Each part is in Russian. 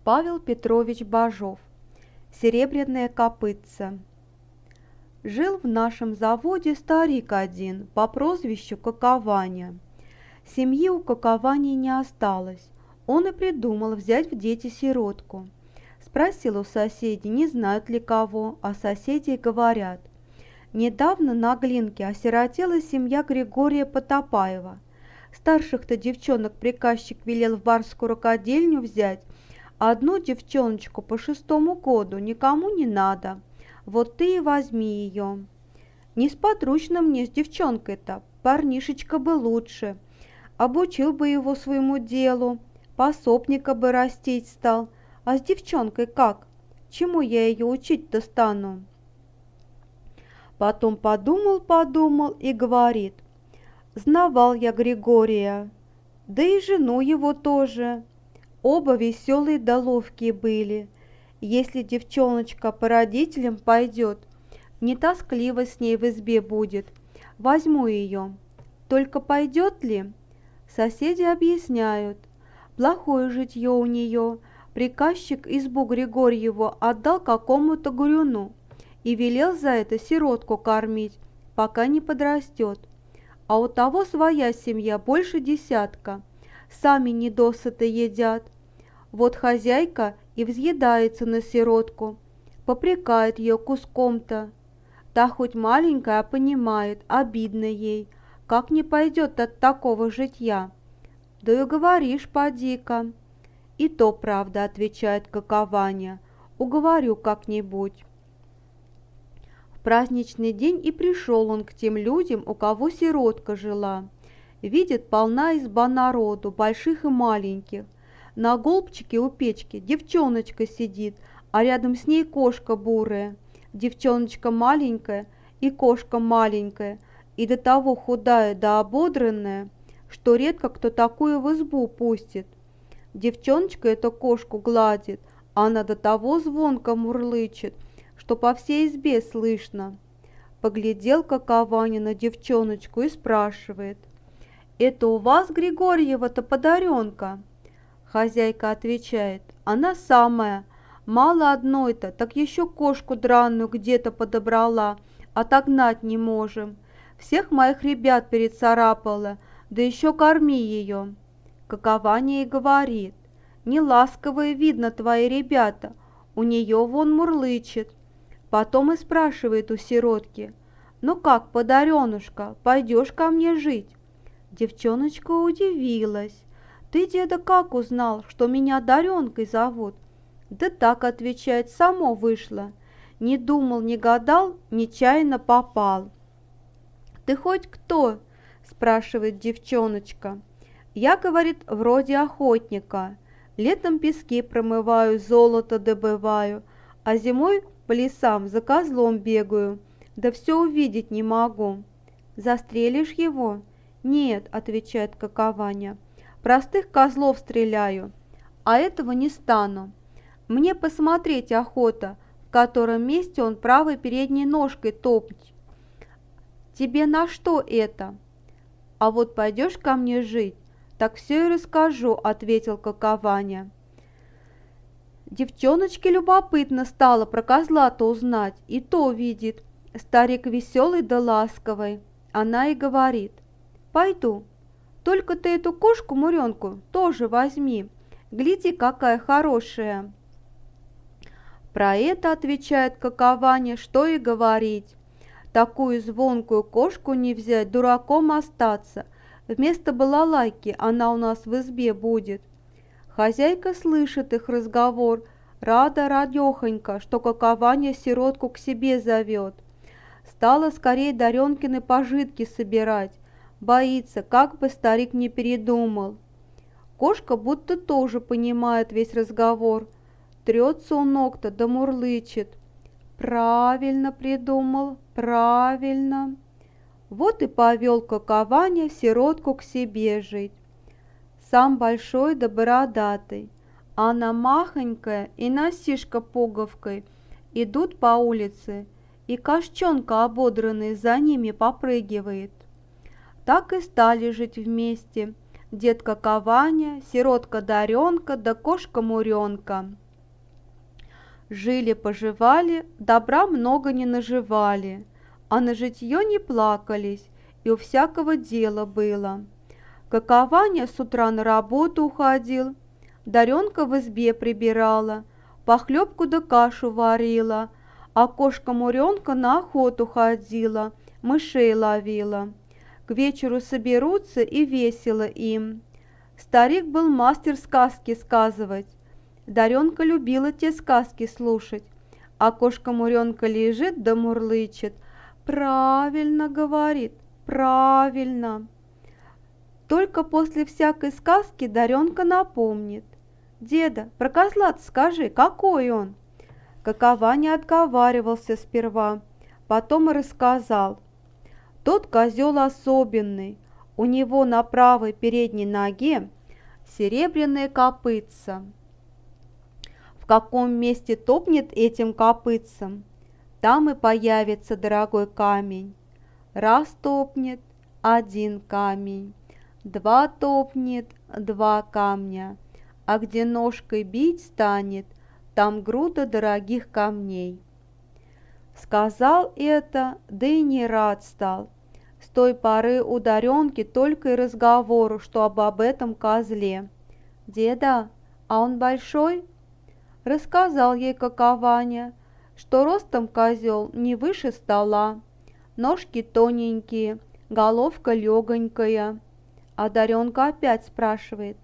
Павел Петрович Бажов. Серебряное копытце. Жил в нашем заводе старик один по прозвищу Какованя. Семьи у Каковании не осталось. Он и придумал взять в дети сиротку. Спросил у соседей, не знают ли кого, а соседи говорят. Недавно на Глинке осиротела семья Григория Потопаева. Старших-то девчонок приказчик велел в барскую рукодельню взять, а одну девчоночку по 6-му году никому не надо. Вот ты и возьми ее. Несподручно мне с девчонкой-то, парнишечка бы лучше. Обучил бы его своему делу, пособника бы растить стал. А с девчонкой как? Чему я ее учить-то стану? Потом подумал и говорит: знавал я Григория, да и жену его тоже. Оба веселые да ловкие были. Если девчоночка по родителям пойдет, не тоскливо с ней в избе будет. Возьму ее. Только пойдет ли? Соседи объясняют. Плохое житье у нее. Приказчик избу Григорьеву отдал какому-то горюну и велел за это сиротку кормить, пока не подрастет. А у того своя семья больше 10, сами недосыто едят. Вот хозяйка и взъедается на сиротку, попрекает ее куском-то. Та хоть маленькая, а понимает, обидно ей, как не пойдет от такого житья. Да и говоришь, поди-ка. И то правда, отвечает Какованя, уговорю как-нибудь. В праздничный день и пришел он к тем людям, у кого сиротка жила. Видит, полна изба народу, больших и маленьких. На голубчике у печки девчоночка сидит, а рядом с ней кошка бурая. Девчоночка маленькая и кошка маленькая, и до того худая да ободранная, что редко кто такую в избу пустит. Девчоночка эту кошку гладит, а она до того звонко мурлычет, что по всей избе слышно. Поглядел Какованя на девчоночку и спрашивает: «Это у вас, Григорьева-то, подаренка?» Хозяйка отвечает: «Она самая. Мало одной-то, так еще кошку драную где-то подобрала, отогнать не можем. Всех моих ребят перецарапала, да еще корми ее». Какованя и говорит: «Не ласковые, видно, твои ребята, у нее вон мурлычет». Потом и спрашивает у сиротки: «Ну как, подаренушка, пойдешь ко мне жить?» Девчоночка удивилась. «Ты, деда, как узнал, что меня Даренкой зовут?» «Да так, — отвечает, — само вышло. Не думал, не гадал, нечаянно попал». «Ты хоть кто?» — спрашивает девчоночка. «Я, — говорит, — вроде охотника. Летом пески промываю, золото добываю, а зимой по лесам за козлом бегаю, да все увидеть не могу». «Застрелишь его?» «Нет, — отвечает Какованя, — простых козлов стреляю, а этого не стану. Мне посмотреть охота, в котором месте он правой передней ножкой топать». «Тебе на что это?» «А вот пойдешь ко мне жить, так все и расскажу», — ответил Какованя. Девчоночке любопытно стало про козла-то узнать, и то видит. Старик веселый да ласковый. Она и говорит: «Пойду. Только ты эту кошку-муренку тоже возьми. Гляди, какая хорошая». Про это, отвечает Какованя, что и говорить. Такую звонкую кошку не взять, дураком остаться. Вместо балалайки она у нас в избе будет. Хозяйка слышит их разговор, рада радехонька, что Какованя сиротку к себе зовет. Стала скорее Даренкины пожитки собирать. Боится, как бы старик не передумал. Кошка будто тоже понимает весь разговор. Трется у ног-то да мурлычет: «Правильно придумал, правильно». Вот и повел Какованя сиротку к себе жить. Сам большой да бородатый, а она махонькая и носишка пуговкой. Идут по улице, и кошчонка ободранный за ними попрыгивает. Так и стали жить вместе. детка Ваня, сиротка Даренка да кошка Муренка. Жили-поживали, добра много не наживали, а на житье не плакались, и у всякого дела было. Ваня с утра на работу уходил, Даренка в избе прибирала, похлебку да кашу варила, а кошка Муренка на охоту ходила, мышей ловила. К вечеру соберутся и весело им. Старик был мастер сказки сказывать. Даренка любила те сказки слушать, а кошка Муренка лежит да мурлычет. Правильно говорит, правильно. Только после всякой сказки Даренка напомнит. Деда, про козла скажи, какой он? Ваня отговаривался сперва, потом и рассказал. Тот козел особенный, у него на правой передней ноге серебряное копытце. В каком месте топнет этим копытцем, там и появится дорогой камень. Раз топнет – один камень, два топнет – два камня, а где ножкой бить станет, там груда дорогих камней. Сказал это, да и не рад стал. С той поры у Даренки только и разговору, что об этом козле. «Деда, а он большой?» Рассказал ей Ваня, что ростом козел не выше стола, ножки тоненькие, головка легонькая. А Даренка опять спрашивает: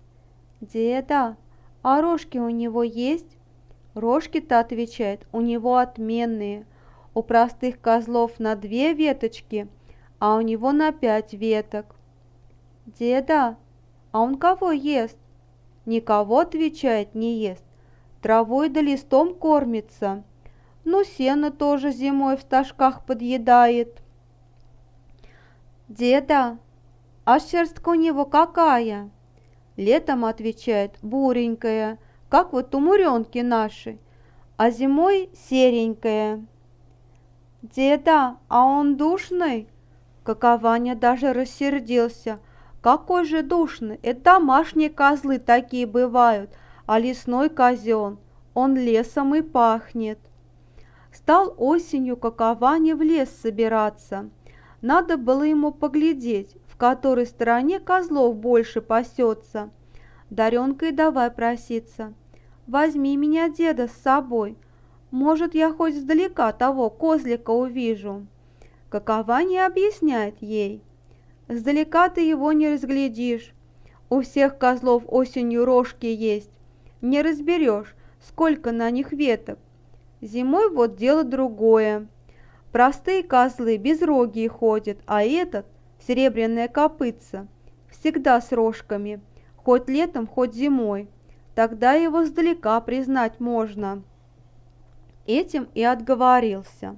«Деда, а рожки у него есть?» «Рожки-то, — отвечает, — у него отменные. У простых козлов на 2 веточки, а у него на 5 веток». «Деда, а он кого ест?» «Никого, — отвечает, — не ест. Травой да листом кормится. Ну, сено тоже зимой в стажках подъедает». «Деда, а шерстка у него какая?» «Летом, — отвечает, — буренькая, как вот у Муренки нашей, а зимой серенькая». «Деда, а он душный?» Ваня даже рассердился. «Какой же душный? Это домашние козлы такие бывают, а лесной козел, он лесом и пахнет». Стал осенью Ваня в лес собираться. Надо было ему поглядеть, в которой стороне козлов больше пасется. Даренка и давай проситься: «Возьми меня, деда, с собой. Может, я хоть издалека того козлика увижу». Ваня объясняет ей: «Сдалека ты его не разглядишь. У всех козлов осенью рожки есть. Не разберешь, сколько на них веток. Зимой вот дело другое. Простые козлы безрогие ходят, а этот, серебряное копытце, всегда с рожками, хоть летом, хоть зимой. Тогда его сдалека признать можно». Этим и отговорился.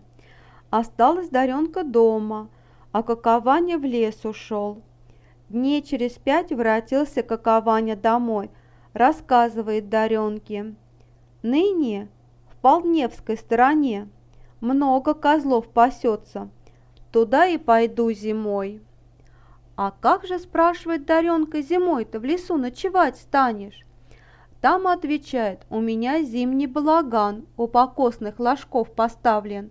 Осталась Даренка дома, а Ваня в лес ушел. Дней через 5 воротился Ваня домой, рассказывает Даренке: «Ныне в Полдневской стороне много козлов пасется, туда и пойду зимой». «А как же, — спрашивает Даренка, — зимой-то в лесу ночевать станешь?» «Там, — отвечает, — у меня зимний балаган у покосных ложков поставлен.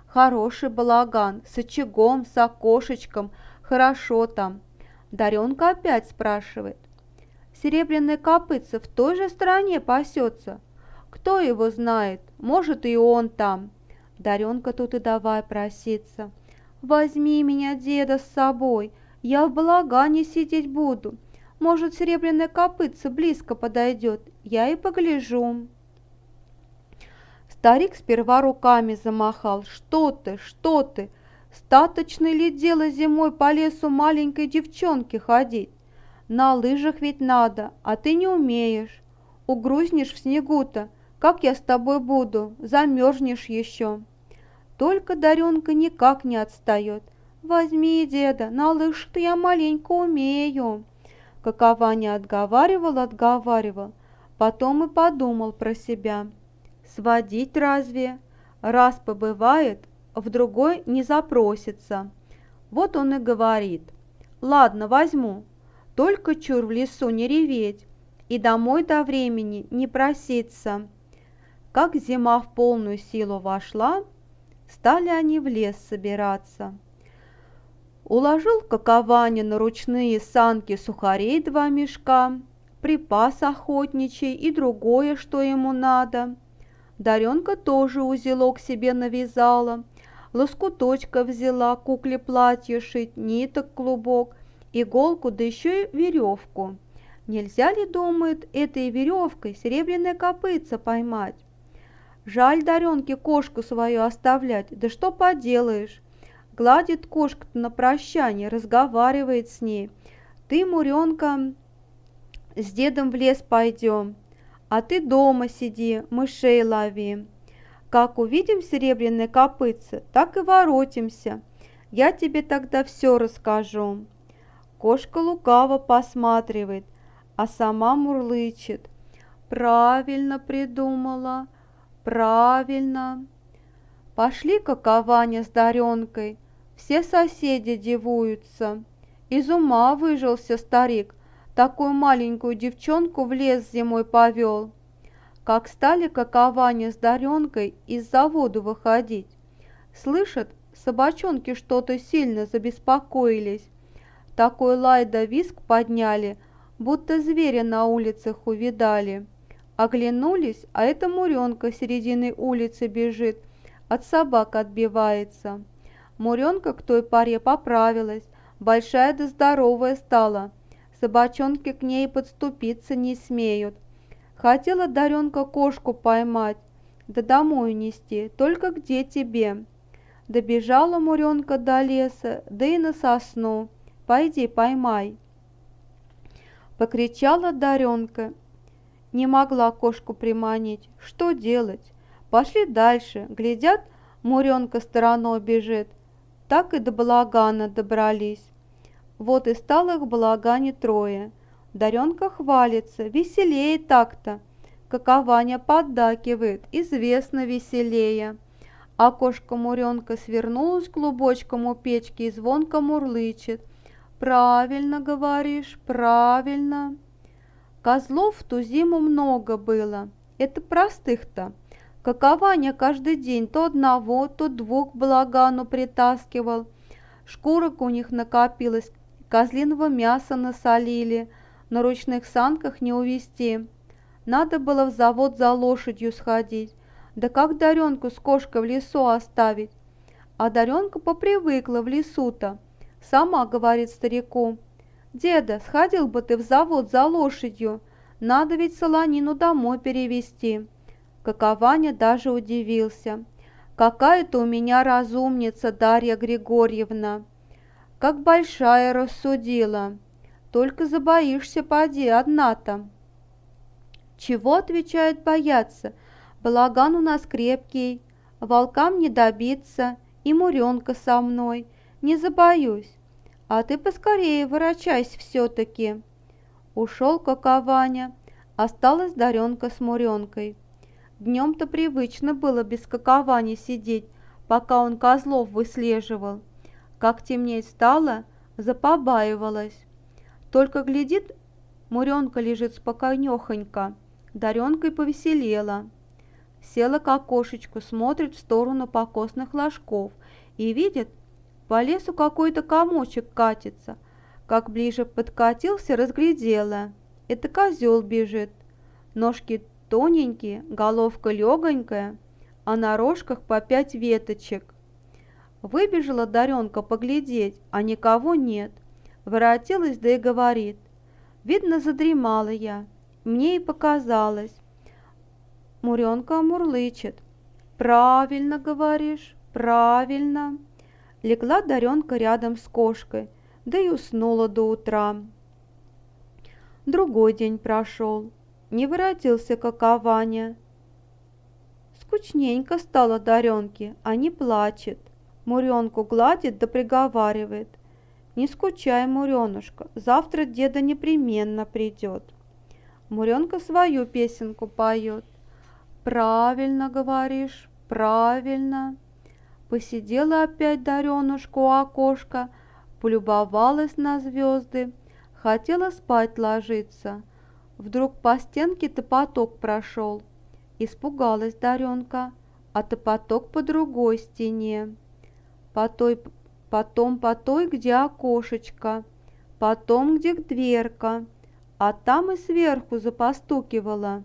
Хороший балаган, с очагом, с окошечком, хорошо там». Даренка опять спрашивает: «Серебряное копытце в той же стороне пасется? Кто его знает, может, и он там». Даренка тут и давай проситься: «Возьми меня, деда, с собой, я в балагане сидеть буду. Может, серебряное копытце близко подойдет, я и погляжу». Старик сперва руками замахал: «Что ты, что ты? Статочное ли дело зимой по лесу маленькой девчонке ходить? На лыжах ведь надо, а ты не умеешь. Угрузнешь в снегу-то, как я с тобой буду, замерзнешь еще». Только Даренка никак не отстает: «Возьми, деда, на лыжах-то я маленько умею». Ваня отговаривал, потом и подумал про себя: сводить разве? Раз побывает, в другой не запросится. Вот он и говорит: «Ладно, возьму, Только чур в лесу не реветь и домой до времени не проситься. Как зима в полную силу вошла, стали они в лес собираться. Уложил Какованя на ручные санки сухарей 2 мешка, припас охотничий и другое, что ему надо. Даренка тоже узелок себе навязала, лоскуточка взяла, кукле платье шить, ниток клубок, иголку, да еще и веревку. Нельзя ли, думает, этой веревкой серебряное копытце поймать? Жаль Даренке кошку свою оставлять, да что поделаешь. Гладит кошка-то на прощание, разговаривает с ней. Ты, Муренка, с дедом в лес пойдем, а ты дома сиди, мышей лови. Как увидим серебряное копытце, так и воротимся. Я тебе тогда все расскажу. Кошка лукаво посматривает, а сама мурлычет. Правильно придумала, правильно. Пошли Какованя с Даренкой, все соседи дивуются. Из ума выжился старик, такую маленькую девчонку в лес зимой повел. Как стали Какованя с Даренкой из завода выходить, слышат, собачонки что-то сильно забеспокоились. Такой лай да визг подняли, будто зверя на улицах увидали. Оглянулись, а эта Муренка серединой улицы бежит, от собак отбивается. Муренка к той поре поправилась, большая да здоровая стала. Собачонки к ней подступиться не смеют. Хотела Даренка кошку поймать, да домой унести, только где тебе? Добежала Муренка до леса, да и на сосну. Пойди поймай. Покричала Даренка. Не могла кошку приманить. Что делать? Пошли дальше. Глядят, Муренка стороной бежит. Так и до балагана добрались. Вот и стало их в балагане 3. Даренка хвалится. Веселее так-то. Какованя поддакивает. Известно веселее. А кошка Муренка свернулась клубочком у печки и звонко мурлычет. Правильно говоришь, правильно. Козлов в ту зиму много было. Это простых-то. Какованя каждый день то одного, то 2 к балагану притаскивал. Шкурок у них накопилось, козлиного мяса насолили, на ручных санках не увезти. Надо было в завод за лошадью сходить. Да как Даренку с кошкой в лесу оставить? А Даренка попривыкла в лесу-то. Сама говорит старику: «Деда, сходил бы ты в завод за лошадью, надо ведь солонину домой перевезти». Какованя даже удивился. «Какая-то у меня разумница Дарья Григорьевна, как большая рассудила. Только забоишься, поди, одна-то». «Чего, — отвечает, — бояться? Балаган у нас крепкий, волкам не добиться, и Муренка со мной, не забоюсь. А ты поскорее ворочайся все-таки». Ушел Какованя, осталась Даренка с Муренкой. Днем-то привычно было без Каковани сидеть, пока он козлов выслеживал. Как темнеть стало, запобаивалась. Только глядит, Муренка лежит спокойнёхонько, Даренка и повеселела. Села к окошечку, смотрит в сторону покосных ложков и видит, по лесу какой-то комочек катится. Как ближе подкатился, разглядела. Это козел бежит. Ножки тоненькие, головка легонькая, а на рожках по 5 веточек. Выбежала Даренка поглядеть, а никого нет. Воротилась, да и говорит: «Видно, задремала я, мне и показалось». Муренка мурлычет. «Правильно говоришь, правильно». Легла Даренка рядом с кошкой, да и уснула до утра. Другой день прошел, не воротился Какованя. Скучненько стало Даренке, а не плачет. Муренку гладит да приговаривает: «Не скучай, Муренушка, завтра деда непременно придет». Муренка свою песенку поет. «Правильно говоришь, правильно». Посидела опять Даренушка у окошка, полюбовалась на звезды, Хотела спать ложиться. Вдруг по стенке топоток прошел. Испугалась Даренка, а топоток по другой стене. Потом по той, где окошечко, потом где дверка, а там и сверху запостукивала.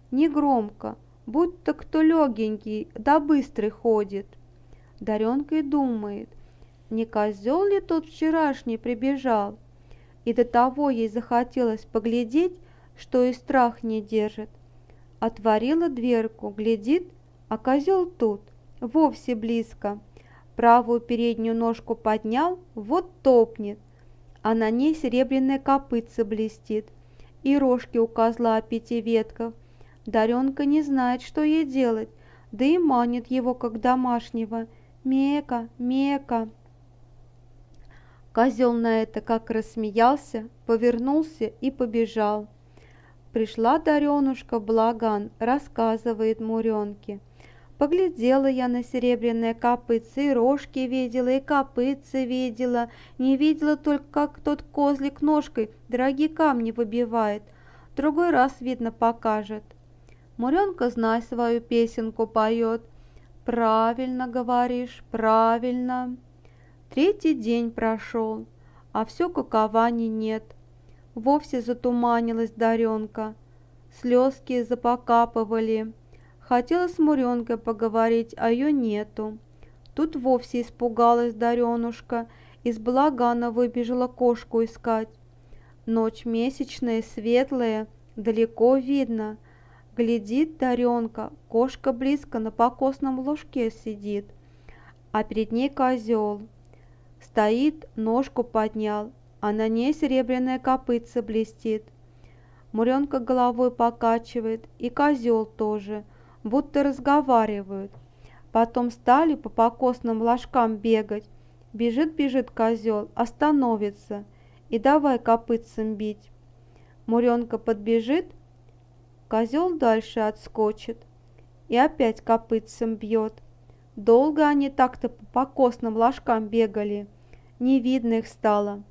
Негромко, будто кто легенький да быстрый ходит. Даренка и думает, не козел ли тот вчерашний прибежал? И до того ей захотелось поглядеть, что и страх не держит. Отворила дверку, глядит, а козел тут, вовсе близко. Правую переднюю ножку поднял, вот топнет, а на ней серебряное копытце блестит, и рожки у козла о 5 ветках. Даренка не знает, что ей делать, да и манит его, как домашнего. Мека, мека. Козел на это как рассмеялся, повернулся и побежал. Пришла Даренушка в Балаган, рассказывает Муренке. Поглядела я на серебряное копытце, и рожки видела, и копытце видела. Не видела только, как тот козлик ножкой дорогие камни выбивает. Другой раз, видно, покажет. Муренка, знай, свою песенку поет. Правильно говоришь, правильно. 3-й день прошел, а все какований нет. Вовсе затуманилась Даренка, слезки запокапывали. Хотела с Муренкой поговорить, а ее нету. Тут вовсе испугалась Даренушка, из балагана выбежала кошку искать. Ночь месячная, светлая, далеко видно. Глядит Даренка, кошка близко на покосном ложке сидит, а перед ней козел. Стоит, ножку поднял, а на ней серебряное копытце блестит. Муренка головой покачивает, и козел тоже, будто разговаривают. Потом стали по покосным ложкам бегать. Бежит козел, остановится, и давай копытцем бить. Муренка подбежит, козел дальше отскочит, и опять копытцем бьет. Долго они так-то по покосным ложкам бегали, не видно их стало.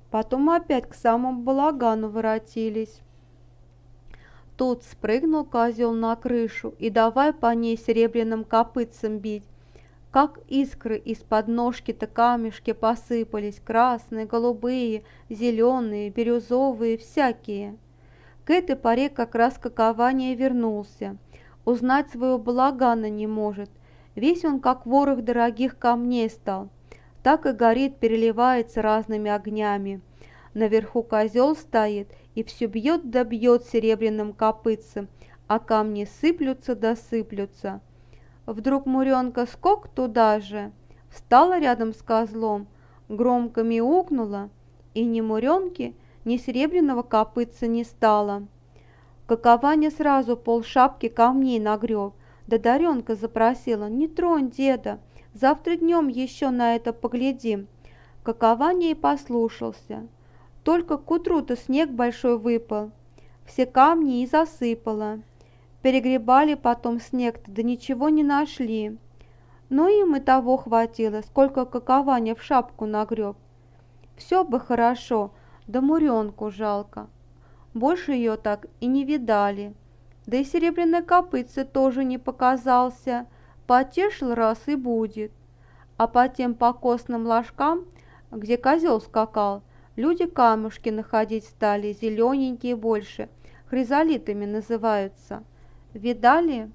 Потом опять к самому балагану воротились. Тут спрыгнул козел на крышу и давай по ней серебряным копытцем бить. Как искры из-под ножки-то камешки посыпались, красные, голубые, зеленые, бирюзовые, всякие. К этой поре как раз какование вернулся. Узнать своего балагана не может. Весь он как ворох дорогих камней стал. Так и горит, переливается разными огнями. Наверху козел стоит и все бьет да бьет серебряным копытцем, а камни сыплются да сыплются. Вдруг Муренка скок туда же, встала рядом с козлом, громко мяукнула, и ни Муренки, ни серебряного копытца не стало. Какованя сразу полшапки камней нагреб, да Даренка запросила: «Не тронь деда, завтра днем еще на это поглядим». Какованя и послушался. Только к утру-то снег большой выпал, все камни и засыпало. Перегребали потом снег-то, да ничего не нашли. Но им и того хватило, сколько Какованя в шапку нагреб. Все бы хорошо, да Муренку жалко. Больше ее так и не видали. Да и серебряный копытце тоже не показался, потешил раз и будет. А по тем покосным ложкам, где козел скакал, люди камушки находить стали, зелененькие больше, хризолитами называются. Видали?